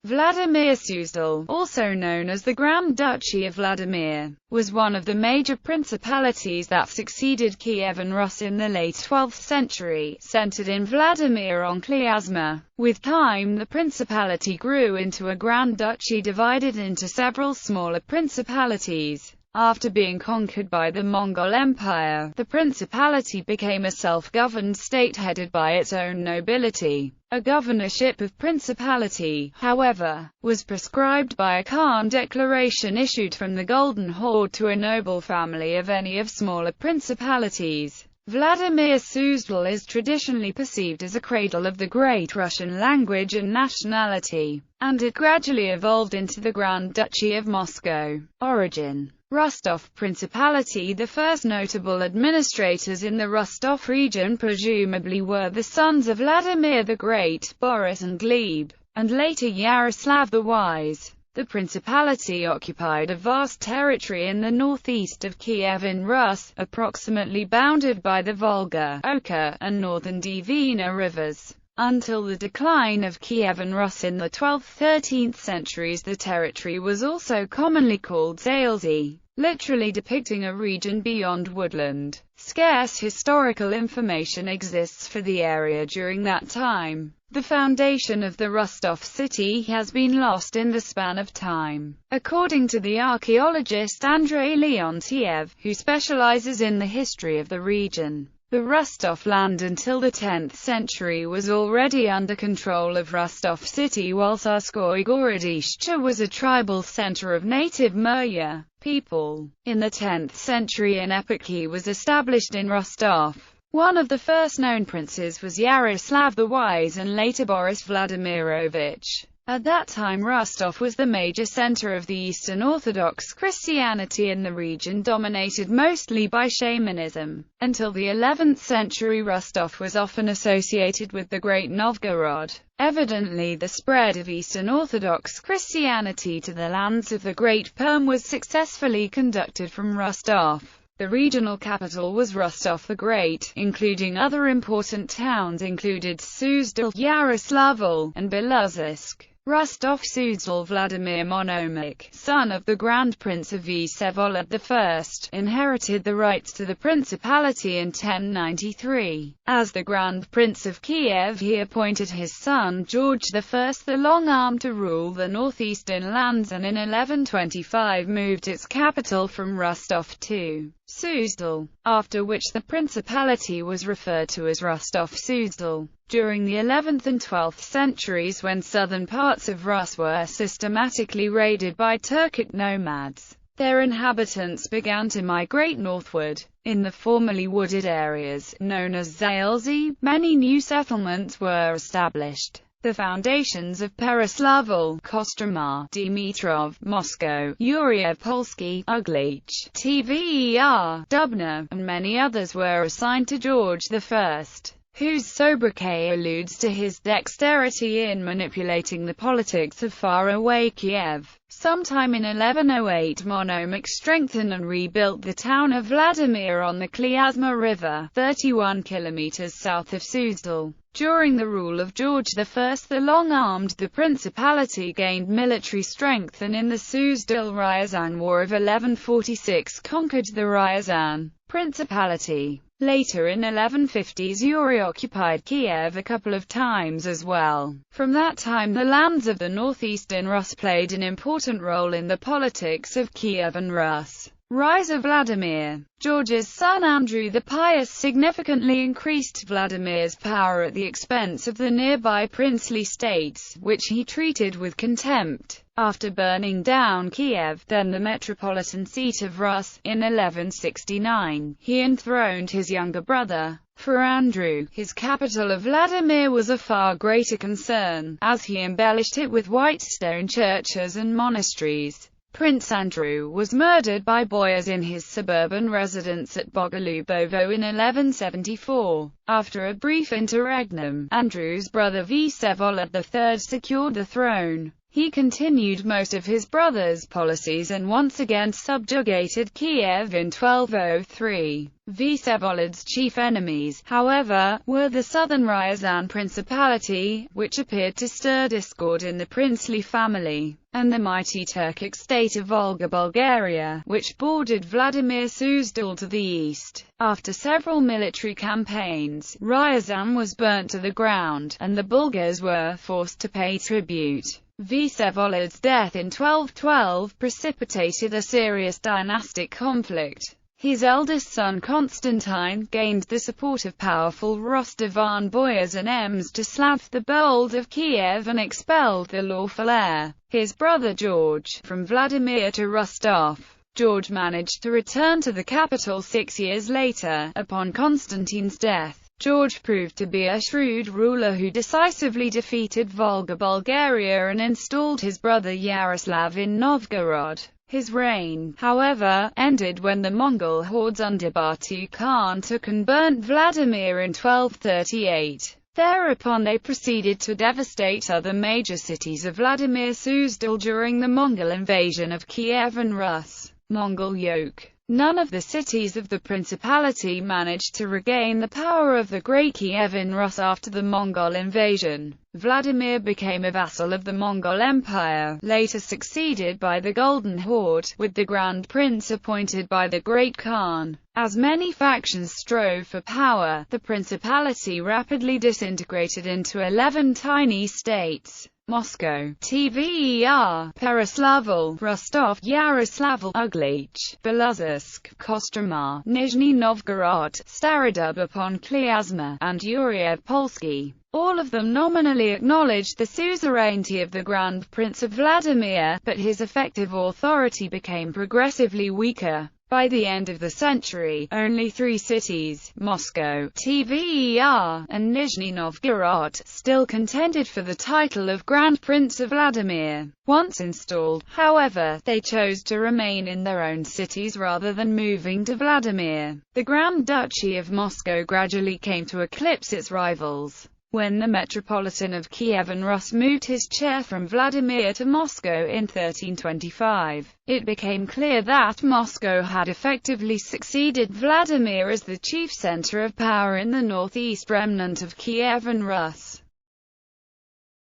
Vladimir-Suzdal, also known as the Grand Duchy of Vladimir, was one of the major principalities that succeeded Kievan Rus in the late 12th century, centered in Vladimir-on-Klyazma. With time the principality grew into a Grand Duchy divided into several smaller principalities. After being conquered by the Mongol Empire, the principality became a self-governed state headed by its own nobility. A governorship of principality, however, was prescribed by a Khan declaration issued from the Golden Horde to a noble family of any of smaller principalities. Vladimir-Suzdal is traditionally perceived as a cradle of the great Russian language and nationality, and it gradually evolved into the Grand Duchy of Moscow. Origin: Rostov Principality. The first notable administrators in the Rostov region presumably were the sons of Vladimir the Great, Boris and Gleb, and later Yaroslav the Wise. The principality occupied a vast territory in the northeast of Kievan Rus, approximately bounded by the Volga, Oka, and northern Dvina rivers. Until the decline of Kievan Rus in the 12th–13th centuries, the territory was also commonly called Zalesy, literally depicting a region beyond woodland. Scarce historical information exists for the area during that time. The foundation of the Rostov city has been lost in the span of time. According to the archaeologist Andrei Leontiev, who specializes in the history of the region, the Rostov land until the 10th century was already under control of Rostov city, while Tsarskoye Gorodishche was a tribal center of native Murya people. In the 10th century an eparchy was established in Rostov. One of the first known princes was Yaroslav the Wise and later Boris Vladimirovich. At that time Rostov was the major center of the Eastern Orthodox Christianity in the region, dominated mostly by shamanism. Until the 11th century Rostov was often associated with the Great Novgorod. Evidently the spread of Eastern Orthodox Christianity to the lands of the Great Perm was successfully conducted from Rostov. The regional capital was Rostov the Great, including other important towns included Suzdal, Yaroslavl, and Belozersk. Rostov-Suzdal. Vladimir Monomach, son of the Grand Prince of Vsevolod I, inherited the rights to the principality in 1093. As the Grand Prince of Kiev, he appointed his son George I the Long-Armed to rule the northeastern lands, and in 1125 moved its capital from Rostov to Suzdal, after which the principality was referred to as Rostov-Suzdal. During the 11th and 12th centuries, when southern parts of Rus were systematically raided by Turkic nomads, their inhabitants began to migrate northward. In the formerly wooded areas, known as Zalesy, many new settlements were established. The foundations of Peroslavl, Kostromar, Dimitrov, Moscow, Yuria-Polsky, Uglich, Tver, Dubna, and many others were assigned to George I, whose sobriquet alludes to his dexterity in manipulating the politics of faraway Kiev. Sometime in 1108 Monomach strengthened and rebuilt the town of Vladimir on the Klyazma River, 31 kilometers south of Suzdal. During the rule of George I the Long-Armed, the principality gained military strength, and in the Suzdal-Ryazan War of 1146 conquered the Ryazan Principality. Later in 1150s Yuri occupied Kiev a couple of times as well. From that time the lands of the northeastern Rus played an important role in the politics of Kievan Rus. Rise of Vladimir. George's son Andrew the Pious significantly increased Vladimir's power at the expense of the nearby princely states, which he treated with contempt. After burning down Kiev, then the metropolitan seat of Rus, in 1169, he enthroned his younger brother. For Andrew, his capital of Vladimir was a far greater concern, as he embellished it with white stone churches and monasteries. Prince Andrew was murdered by boyars in his suburban residence at Bogolyubovo in 1174. After a brief interregnum, Andrew's brother Vsevolod III secured the throne. He continued most of his brother's policies and once again subjugated Kiev in 1203. Vsevolod's chief enemies, however, were the southern Ryazan Principality, which appeared to stir discord in the princely family, and the mighty Turkic state of Volga Bulgaria, which bordered Vladimir-Suzdal to the east. After several military campaigns, Ryazan was burnt to the ground, and the Bulgars were forced to pay tribute. Vsevolod's death in 1212 precipitated a serious dynastic conflict. His eldest son Constantine gained the support of powerful Rostovan boyars and Mstislav the Bold of Kiev and expelled the lawful heir, his brother George, from Vladimir to Rostov. George managed to return to the capital 6 years later. Upon Constantine's death, George proved to be a shrewd ruler who decisively defeated Volga Bulgaria and installed his brother Yaroslav in Novgorod. His reign, however, ended when the Mongol hordes under Batu Khan took and burnt Vladimir in 1238. Thereupon they proceeded to devastate other major cities of Vladimir-Suzdal during the Mongol invasion of Kievan Rus. Mongol yoke. None of the cities of the principality managed to regain the power of the great Kievan Rus after the Mongol invasion. Vladimir became a vassal of the Mongol Empire, later succeeded by the Golden Horde, with the Grand Prince appointed by the Great Khan. As many factions strove for power, the principality rapidly disintegrated into 11 tiny states. Moscow, Tver, Peroslavl, Rostov, Yaroslavl, Uglich, Belozersk, Kostroma, Nizhny Novgorod, Starodub-upon-Klyazma, and Yuriev-Polsky. All of them nominally acknowledged the suzerainty of the Grand Prince of Vladimir, but his effective authority became progressively weaker. By the end of the century, only 3 cities, Moscow, Tver, and Nizhny Novgorod, still contended for the title of Grand Prince of Vladimir. Once installed, however, they chose to remain in their own cities rather than moving to Vladimir. The Grand Duchy of Moscow gradually came to eclipse its rivals. When the Metropolitan of Kievan Rus moved his chair from Vladimir to Moscow in 1325, it became clear that Moscow had effectively succeeded Vladimir as the chief center of power in the northeast remnant of Kievan Rus.